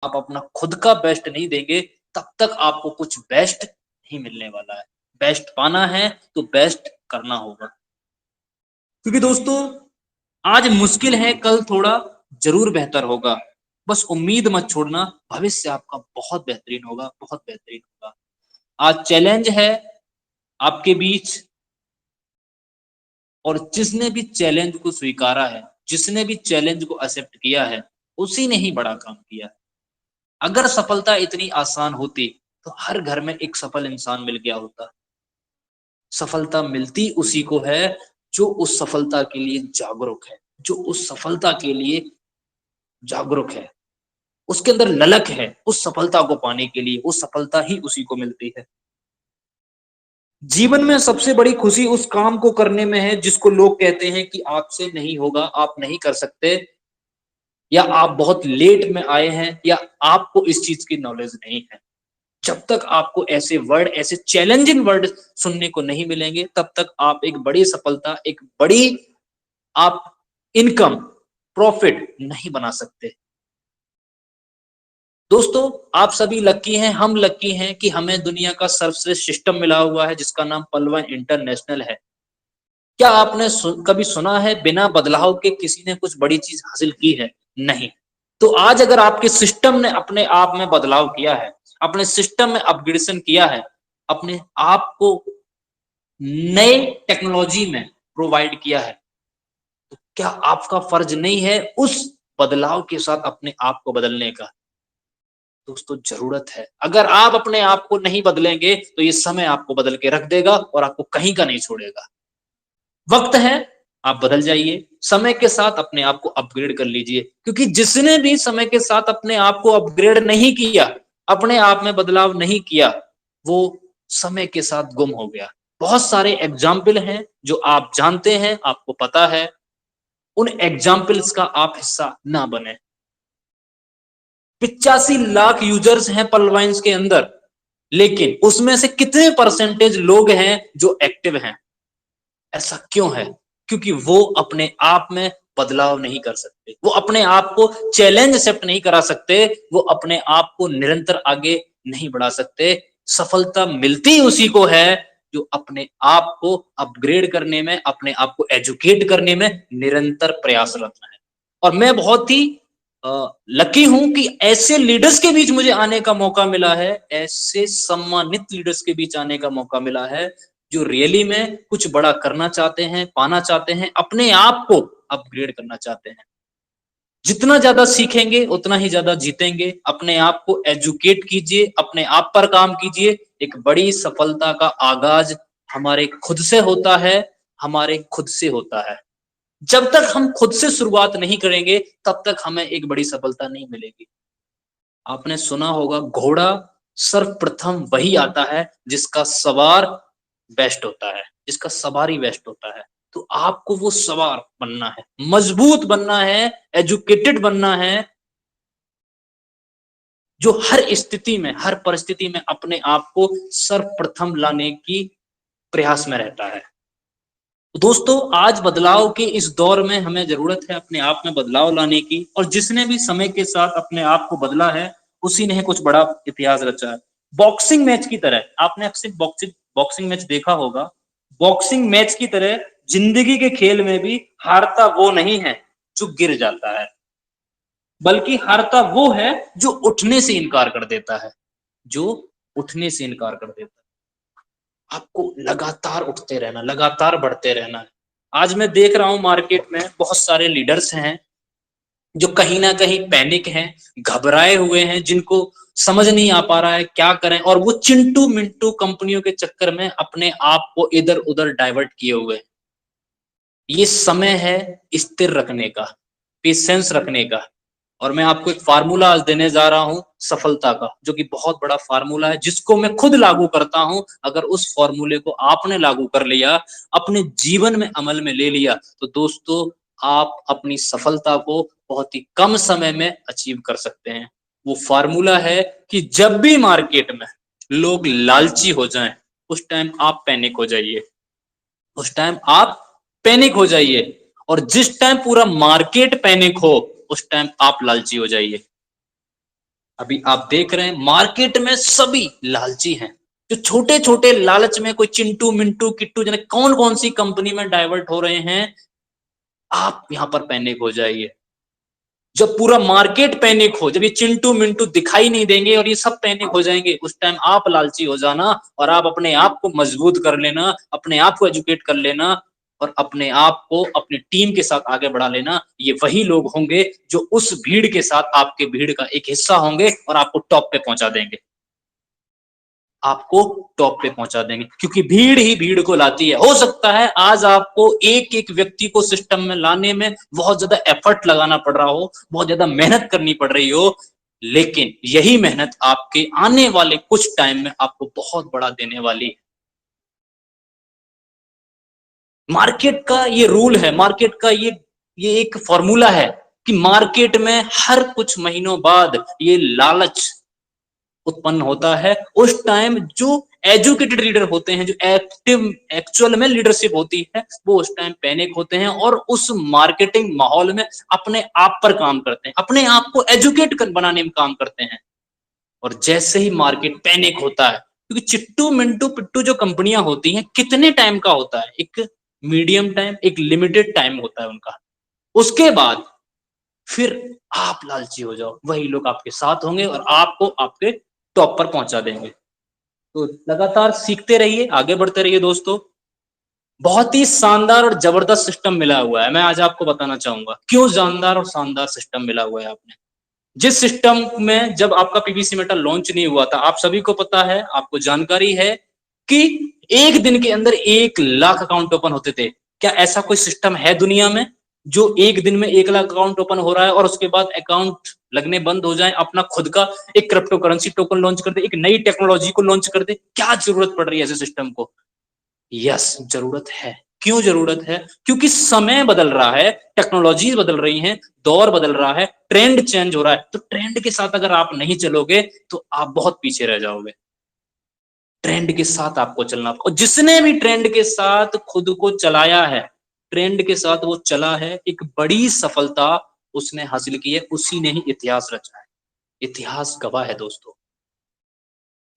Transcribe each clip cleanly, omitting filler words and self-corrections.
आप अपना खुद का बेस्ट नहीं देंगे, तब तक आपको कुछ बेस्ट नहीं मिलने वाला है। बेस्ट पाना है तो बेस्ट करना होगा। क्योंकि दोस्तों आज मुश्किल है, कल थोड़ा जरूर बेहतर होगा। बस उम्मीद मत छोड़ना, भविष्य आपका बहुत बेहतरीन होगा, बहुत बेहतरीन होगा। आज चैलेंज है आपके बीच, और जिसने भी चैलेंज को स्वीकारा है, जिसने भी चैलेंज को एक्सेप्ट किया है, उसी ने ही बड़ा काम किया है। अगर सफलता इतनी आसान होती तो हर घर में एक सफल इंसान मिल गया होता। सफलता मिलती उसी को है जो उस सफलता के लिए जागरूक है, जो उस सफलता के लिए जागरूक है, उसके अंदर ललक है उस सफलता को पाने के लिए। वो सफलता ही उसी को मिलती है। जीवन में सबसे बड़ी खुशी उस काम को करने में है जिसको लोग कहते हैं कि आपसे नहीं होगा, आप नहीं कर सकते, या आप बहुत लेट में आए हैं, या आपको इस चीज की नॉलेज नहीं है। जब तक आपको ऐसे वर्ड, ऐसे चैलेंजिंग वर्ड सुनने को नहीं मिलेंगे, तब तक आप एक बड़ी सफलता, एक बड़ी आप इनकम, प्रॉफिट नहीं बना सकते। दोस्तों आप सभी लकी हैं, हम लकी हैं कि हमें दुनिया का सर्वश्रेष्ठ सिस्टम मिला हुआ है जिसका नाम पलवन इंटरनेशनल है। क्या आपने कभी सुना है बिना बदलाव के किसी ने कुछ बड़ी चीज हासिल की है? नहीं। तो आज अगर आपके सिस्टम ने अपने आप में बदलाव किया है, अपने सिस्टम में अपग्रेडेशन किया है, अपने आप को नए टेक्नोलॉजी में प्रोवाइड किया है, तो क्या आपका फर्ज नहीं है उस बदलाव के साथ अपने आप को बदलने का? दोस्तों जरूरत है। अगर आप अपने आप को नहीं बदलेंगे तो ये समय आपको बदल के रख देगा और आपको कहीं का नहीं छोड़ेगा। वक्त है, आप बदल जाइए, समय के साथ अपने आप को अपग्रेड कर लीजिए। क्योंकि जिसने भी समय के साथ अपने आप को अपग्रेड नहीं किया, अपने आप में बदलाव नहीं किया, वो समय के साथ गुम हो गया। बहुत सारे एग्जाम्पल हैं जो आप जानते हैं, आपको पता है, उन एग्जाम्पल्स का आप हिस्सा ना बने। 85 लाख यूजर्स हैं पलवाइंस के अंदर, लेकिन उसमें से कितने परसेंटेज लोग हैं जो एक्टिव हैं? ऐसा क्यों है? क्योंकि वो अपने आप में बदलाव नहीं कर सकते, वो अपने आप को चैलेंज एक्सेप्ट नहीं करा सकते, वो अपने आप को निरंतर आगे नहीं बढ़ा सकते। सफलता मिलती उसी को है जो अपने आप को अपग्रेड करने में, अपने आप को एजुकेट करने में निरंतर प्रयासरत है। और मैं बहुत ही लकी हूं कि ऐसे लीडर्स के बीच मुझे आने का मौका मिला है, ऐसे सम्मानित लीडर्स के बीच आने का मौका मिला है जो रियली में कुछ बड़ा करना चाहते हैं, पाना चाहते हैं, अपने आप को अपग्रेड करना चाहते हैं। जितना ज्यादा सीखेंगे उतना ही ज्यादा जीतेंगे। अपने आप को एजुकेट कीजिए, अपने आप पर काम कीजिए। एक बड़ी सफलता का आगाज हमारे खुद से होता है, हमारे खुद से होता है। जब तक हम खुद से शुरुआत नहीं करेंगे, तब तक हमें एक बड़ी सफलता नहीं मिलेगी। आपने सुना होगा, घोड़ा सर्वप्रथम वही आता है जिसका सवार बेस्ट होता है, जिसका सवारी बेस्ट होता है। तो आपको वो सवार बनना है, मजबूत बनना है, एजुकेटेड बनना है, जो हर स्थिति में, हर परिस्थिति में अपने आप को सर्वप्रथम लाने की प्रयास में रहता है। दोस्तों आज बदलाव के इस दौर में हमें जरूरत है अपने आप में बदलाव लाने की, और जिसने भी समय के साथ अपने आप को बदला है, उसी ने कुछ बड़ा इतिहास रचा है। बॉक्सिंग मैच की तरह, आपने अक्सर बॉक्सिंग मैच देखा होगा, बॉक्सिंग मैच की तरह जिंदगी के खेल में भी हारता वो नहीं है जो गिर जाता है, बल्कि हारता वो है जो उठने से इनकार कर देता है, जो उठने से इनकार कर देता है। आपको लगातार उठते रहना, लगातार बढ़ते रहना है। आज मैं देख रहा हूं मार्केट में बहुत सारे लीडर्स हैं जो कहीं ना कहीं पैनिक हैं, घबराए हुए हैं, जिनको समझ नहीं आ पा रहा है क्या करें, और वो चिंटू मिंटू कंपनियों के चक्कर में अपने आप को इधर उधर डाइवर्ट किए हुए हैं। ये समय है स्थिर रखने का, पेशेंस रखने का। और मैं आपको एक फार्मूला आज देने जा रहा हूं सफलता का, जो कि बहुत बड़ा फार्मूला है, जिसको मैं खुद लागू करता हूं। अगर उस फार्मूले को आपने लागू कर लिया, अपने जीवन में अमल में ले लिया, तो दोस्तों आप अपनी सफलता को बहुत ही कम समय में अचीव कर सकते हैं। वो फार्मूला है कि जब भी मार्केट में लोग लालची हो जाएं, उस टाइम आप पैनिक हो जाइए, उस टाइम आप पैनिक हो जाइए, और जिस टाइम पूरा मार्केट पैनिक हो, उस टाइम आप लालची हो जाइए। अभी आप देख रहे हैं मार्केट में सभी लालची हैं, जो छोटे छोटे लालच में कोई चिंटू मिंटू किट्टू जाने कौन कौन सी कंपनी में डाइवर्ट हो रहे हैं। आप यहां पर पैनिक हो जाइए। जब पूरा मार्केट पैनिक हो, जब ये चिंटू मिंटू दिखाई नहीं देंगे और ये सब पैनिक हो जाएंगे, उस टाइम आप लालची हो जाना और आप अपने आप को मजबूत कर लेना, अपने आप को एजुकेट कर लेना और अपने आप को अपनी टीम के साथ आगे बढ़ा लेना। ये वही लोग होंगे जो उस भीड़ के साथ आपके भीड़ का एक हिस्सा होंगे और आपको टॉप पे पहुंचा देंगे, आपको टॉप पे पहुंचा देंगे, क्योंकि भीड़ ही भीड़ को लाती है। हो सकता है आज आपको एक एक व्यक्ति को सिस्टम में लाने में बहुत ज्यादा एफर्ट लगाना पड़ रहा हो, बहुत ज्यादा मेहनत करनी पड़ रही हो, लेकिन यही मेहनत आपके आने वाले कुछ टाइम में आपको बहुत बड़ा देने वाली है। मार्केट का ये रूल है, मार्केट का ये एक फॉर्मूला है कि मार्केट में हर कुछ महीनों बाद ये लालच उत्पन्न होता है। उस टाइम जो एजुकेटेड लीडर होते हैं, जो एक्टिव एक्चुअल में लीडरशिप होती है, वो उस टाइम पैनिक होते हैं और उस मार्केटिंग माहौल में अपने आप पर काम करते हैं, अपने आप को एजुकेट बनाने में काम करते हैं। और जैसे ही मार्केट पैनिक होता है, क्योंकि चिट्टू मिंटू पिट्टू जो कंपनियां होती हैं कितने टाइम का होता है, एक मीडियम टाइम, एक लिमिटेड टाइम होता है उनका। उसके बाद फिर आप लालची हो जाओ, वही लोग आपके साथ होंगे और आपको आपके टॉप पर पहुंचा देंगे। तो लगातार सीखते रहिए, आगे बढ़ते रहिए दोस्तों। बहुत ही शानदार और जबरदस्त सिस्टम मिला हुआ है, मैं आज आपको बताना चाहूंगा क्यों शानदार और शानदार सिस्टम मिला हुआ है आपने। जिस सिस्टम में जब आपका पीवीसी मेटल लॉन्च नहीं हुआ था, आप सभी को पता है, आपको जानकारी है कि एक दिन के अंदर 1 लाख अकाउंट ओपन होते थे। क्या ऐसा कोई सिस्टम है दुनिया में जो एक दिन में 1 लाख अकाउंट ओपन हो रहा है और उसके बाद अकाउंट लगने बंद हो जाए, अपना खुद का एक क्रिप्टो करेंसी टोकन लॉन्च कर दे, एक नई टेक्नोलॉजी को लॉन्च कर दे? क्या जरूरत पड़ रही है ऐसे सिस्टम को? यस, जरूरत है। क्यों जरूरत है? क्योंकि समय बदल रहा है, टेक्नोलॉजी बदल रही है, दौर बदल रहा है, ट्रेंड चेंज हो रहा है। तो ट्रेंड के साथ अगर आप नहीं चलोगे तो आप बहुत पीछे रह जाओगे। ट्रेंड के साथ आपको चलना, और जिसने भी ट्रेंड के साथ खुद को चलाया है, ट्रेंड के साथ वो चला है, एक बड़ी सफलता उसने हासिल की है, उसी ने ही इतिहास रचा है। इतिहास गवाह है दोस्तों।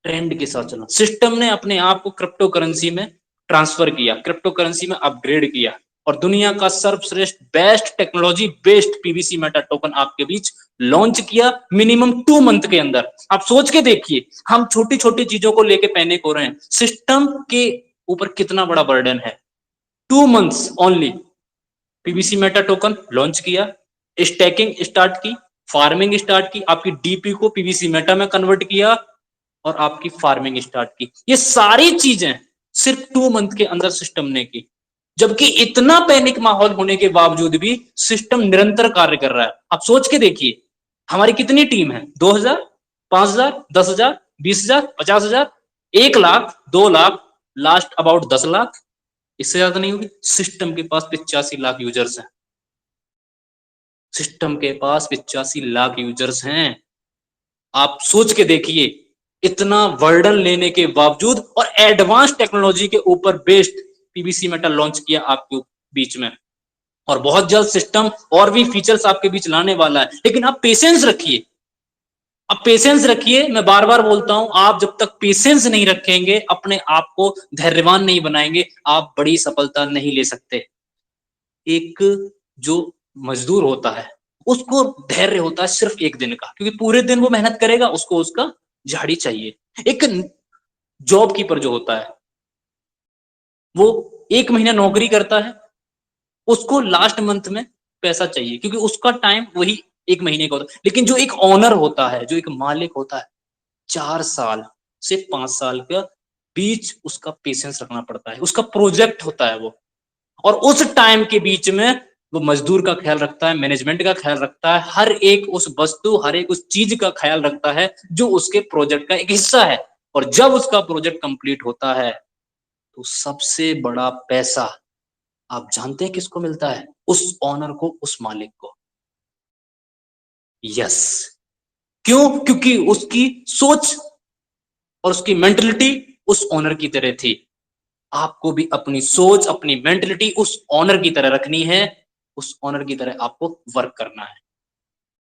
ट्रेंड के साथ चलना। सिस्टम ने अपने आप को क्रिप्टो करेंसी में ट्रांसफर किया, क्रिप्टो करेंसी में अपग्रेड किया और दुनिया का सर्वश्रेष्ठ best technology based PVC Meta token आपके बीच लॉन्च किया मिनिमम 2 मंथ के अंदर। आप सोच के देखिए, हम छोटी छोटी चीजों को लेके पैनिक हो रहे हैं, सिस्टम के ऊपर कितना बड़ा बर्डन है। 2 months only, PVC Meta token launch किया, स्टैकिंग स्टार्ट की, फार्मिंग स्टार्ट की, आपकी डीपी को पीवीसी मेटा में कन्वर्ट किया और आपकी फार्मिंग स्टार्ट की। ये सारी चीजें सिर्फ 2 मंथ के अंदर सिस्टम ने की, जबकि इतना पैनिक माहौल होने के बावजूद भी सिस्टम निरंतर कार्य कर रहा है। आप सोच के देखिए, हमारी कितनी टीम है? 2000, 5000, 10,000, 20,000, 50,000, 1 लाख, 2 लाख, लास्ट अबाउट 10 लाख, इससे ज्यादा नहीं होगी। सिस्टम के पास 85 लाख यूजर्स हैं, सिस्टम के पास 85 लाख यूजर्स हैं। आप सोच के देखिए, इतना वर्डन लेने के बावजूद और एडवांस टेक्नोलॉजी के ऊपर बेस्ड पीवीसी मेटल लॉन्च किया आपके बीच में, और बहुत जल्द सिस्टम और भी फीचर्स आपके बीच लाने वाला है। लेकिन आप पेशेंस रखिए, अब पेशेंस रखिए। मैं बार बार बोलता हूं, आप जब तक पेशेंस नहीं रखेंगे, अपने आप को धैर्यवान नहीं बनाएंगे, आप बड़ी सफलता नहीं ले सकते। एक जो मजदूर होता है उसको धैर्य होता है सिर्फ एक दिन का, क्योंकि पूरे दिन वो मेहनत करेगा, उसको उसका झाड़ी चाहिए। एक जॉब कीपर जो होता है वो 1 महीना नौकरी करता है, उसको लास्ट मंथ में पैसा चाहिए, क्योंकि उसका टाइम वही 1 महीने का होता है। लेकिन जो एक ऑनर होता है, जो एक मालिक होता है, 4 साल से 5 साल के बीच उसका पेशेंस रखना पड़ता है, उसका प्रोजेक्ट होता है वो। और उस टाइम के बीच में वो मजदूर का ख्याल रखता है, मैनेजमेंट का ख्याल रखता है, हर एक उस वस्तु, हर एक उस चीज का ख्याल रखता है जो उसके प्रोजेक्ट का एक हिस्सा है। और जब उसका प्रोजेक्ट कंप्लीट होता है तो सबसे बड़ा पैसा आप जानते हैं किसको मिलता है? उस ऑनर को, उस मालिक को। यस, क्यों? क्योंकि उसकी सोच और उसकी मेंटलिटी उस ऑनर की तरह थी। आपको भी अपनी सोच, अपनी मेंटलिटी उस ऑनर की तरह रखनी है, उस ऑनर की तरह आपको वर्क करना है।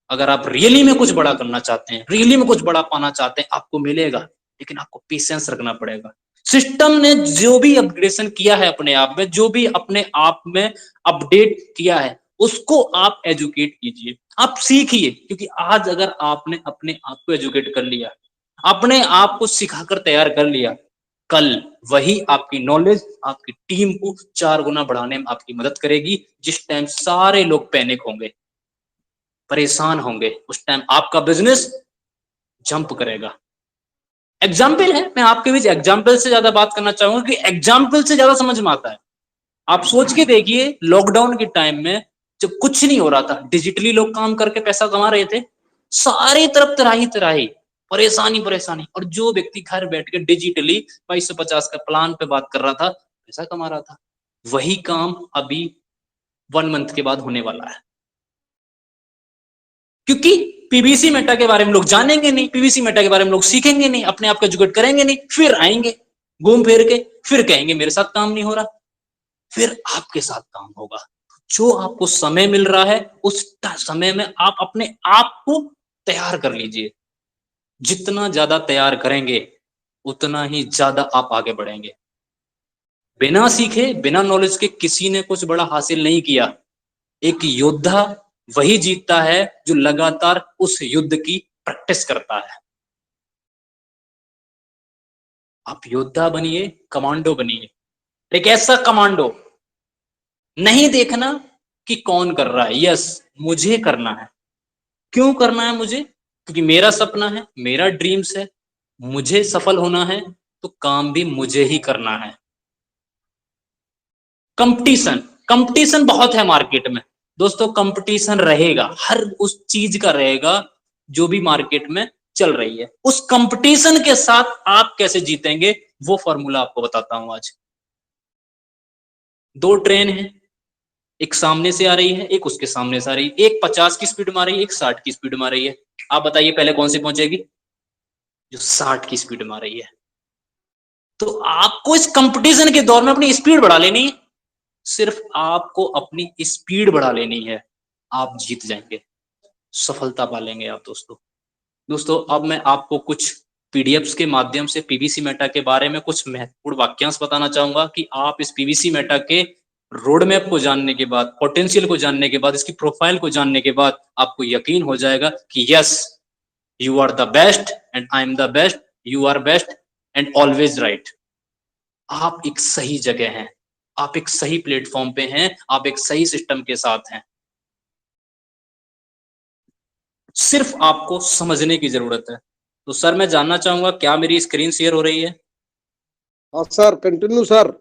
अगर आप रियली में कुछ बड़ा करना चाहते हैं, रियली में कुछ बड़ा पाना चाहते हैं, आपको मिलेगा, लेकिन आपको पेशेंस रखना पड़ेगा। सिस्टम ने जो भी अपग्रेडेशन किया है अपने आप में, जो भी अपने आप में अपडेट किया है, उसको आप एजुकेट कीजिए, आप सीखिए। क्योंकि आज अगर आपने अपने आप को एजुकेट कर लिया, अपने आप को सिखाकर तैयार कर लिया, कल वही आपकी नॉलेज आपकी टीम को 4 गुना बढ़ाने में आपकी मदद करेगी। जिस टाइम सारे लोग पैनिक होंगे, परेशान होंगे, उस टाइम आपका बिजनेस जंप करेगा। एग्जाम्पल है, मैं आपके बीच एग्जाम्पल से ज्यादा बात करना चाहूंगा कि एग्जाम्पल से ज्यादा समझ में आता है। आप सोच के देखिए, लॉकडाउन के टाइम में जब कुछ नहीं हो रहा था, डिजिटली लोग काम करके पैसा कमा रहे थे, सारी तरफ तराही तराही, परेशानी परेशानी, और जो व्यक्ति घर बैठ के डिजिटली 2250 का प्लान पे बात कर रहा था, पैसा कमा रहा था। वही काम अभी 1 मंथ के बाद होने वाला है, क्योंकि पीवीसी मेटा के बारे में लोग जानेंगे नहीं, पीवीसी मेटा के बारे में लोग सीखेंगे नहीं, अपने आप को एजुकेट करेंगे नहीं, फिर आएंगे घूम फिर के, फिर कहेंगे मेरे साथ काम नहीं हो रहा, फिर आपके साथ काम होगा। जो आपको समय मिल रहा है, उस समय में आप अपने आप को तैयार कर लीजिए। जितना ज्यादा तैयार करेंगे, उतना ही ज्यादा आप आगे बढ़ेंगे। बिना सीखे, बिना नॉलेज के किसी ने कुछ बड़ा हासिल नहीं किया। एक योद्धा वही जीतता है जो लगातार उस युद्ध की प्रैक्टिस करता है। आप योद्धा बनिए, कमांडो बनिए, एक ऐसा कमांडो, नहीं देखना कि कौन कर रहा है, यस मुझे करना है। क्यों करना है मुझे? क्योंकि मेरा सपना है, मेरा ड्रीम्स है, मुझे सफल होना है, तो काम भी मुझे ही करना है। कंपटीशन, कंपटीशन बहुत है मार्केट में दोस्तों, कंपटीशन रहेगा, हर उस चीज का रहेगा जो भी मार्केट में चल रही है। उस कंपटीशन के साथ आप कैसे जीतेंगे, वो फॉर्मूला आपको बताता हूं आज। 2 ट्रेन है, एक सामने से आ रही है, एक उसके सामने से आ रही है, एक 50 की स्पीड में आ रही है, एक 60 की स्पीड में आ रही है। आप बताइए पहले कौन सी पहुंचेगी? जो 60 की स्पीड में आ रही है। तो आपको इस कंपटीशन के दौर में अपनी स्पीड बढ़ा लेनी है, सिर्फ आपको अपनी स्पीड बढ़ा लेनी है, आप जीत जाएंगे, सफलता पालेंगे आप दोस्तों। दोस्तों अब मैं आपको कुछ पीडीएफ्स के माध्यम से पीवीसी मेटा के बारे में कुछ महत्वपूर्ण वाक्यांश बताना चाहूंगा कि आप इस पीवीसी मेटा के रोड मैप को जानने के बाद, पोटेंशियल को जानने के बाद, इसकी प्रोफाइल को जानने के बाद आपको यकीन हो जाएगा कि yes, you are the best and I am the best, you are best and always right. आप एक सही जगह हैं, आप एक सही प्लेटफॉर्म पे हैं, आप एक सही सिस्टम के साथ हैं। सिर्फ आपको समझने की जरूरत है। तो सर मैं जानना चाहूंगा क्या मेरी स्क्रीन शेयर हो रही है? हाँ सर, कंटिन्यू सर।